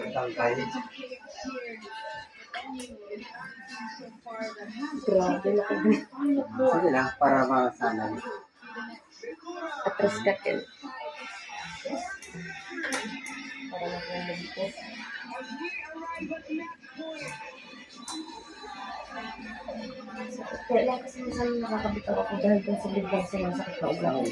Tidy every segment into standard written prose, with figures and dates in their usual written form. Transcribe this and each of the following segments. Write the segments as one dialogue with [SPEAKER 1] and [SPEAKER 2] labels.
[SPEAKER 1] Tangkay.
[SPEAKER 2] Grabe na kayo.
[SPEAKER 1] Sige lang, para masanay.
[SPEAKER 2] Atras ka kin. Para makulang ko. Kaya lang kasi minsan nakakabitaw ako dahil dun sa biglang sinasakit na ulam.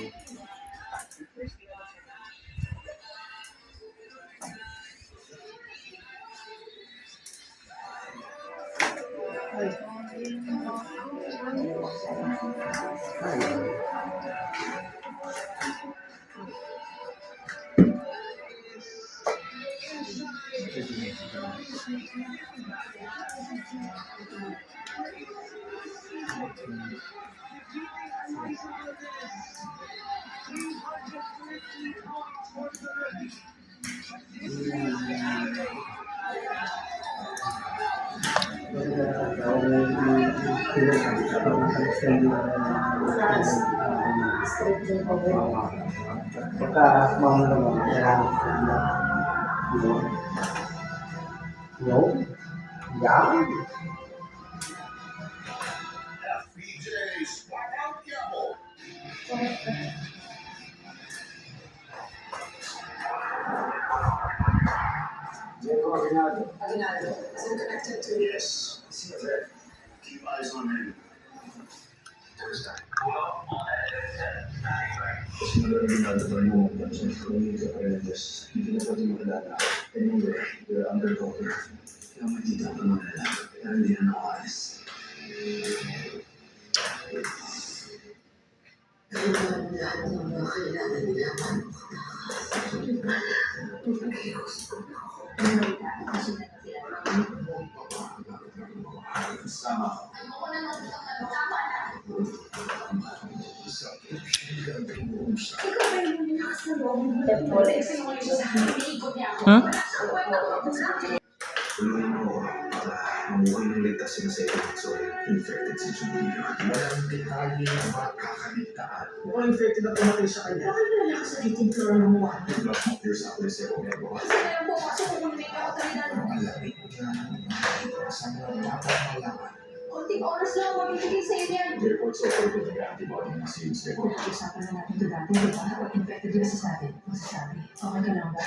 [SPEAKER 2] Straight din po ba?
[SPEAKER 1] Pagka mama naman, kailangan no? Yan.
[SPEAKER 3] Aguinaldo, is it connected to? Yes. See it there. Keep eyes on him. Thursday. Kasi Aguinaldo pa rin mo sa community of religious. Hindi na pwede makalala. Anyway, you're undercover. Kaya matita ka malala. Pero hindi na nakaalis. Kaya naman lahat ng mga kailangan nila sama. Tulungan mo para mamuhay ng ligtas sila sa ito infected si Julia. Walang detalye na makakaligtaan. Mukhang infected na pumatay sa kanya. Bakit na nakasakitin ka lang mo? Here's how they say, okay, bro. Kasi kaya po, kasi kung may kaotoridad. Malamig dyan. Saan mo dapat malaman? Konting oras lang, mabibigay sa'yo yan. The report's over with the antibody na seems like. Kung pag-usapan na natin ito dati, di ba? Kapag infected din sa atin, masasabi. Okay ka lang ba?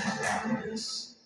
[SPEAKER 3] The last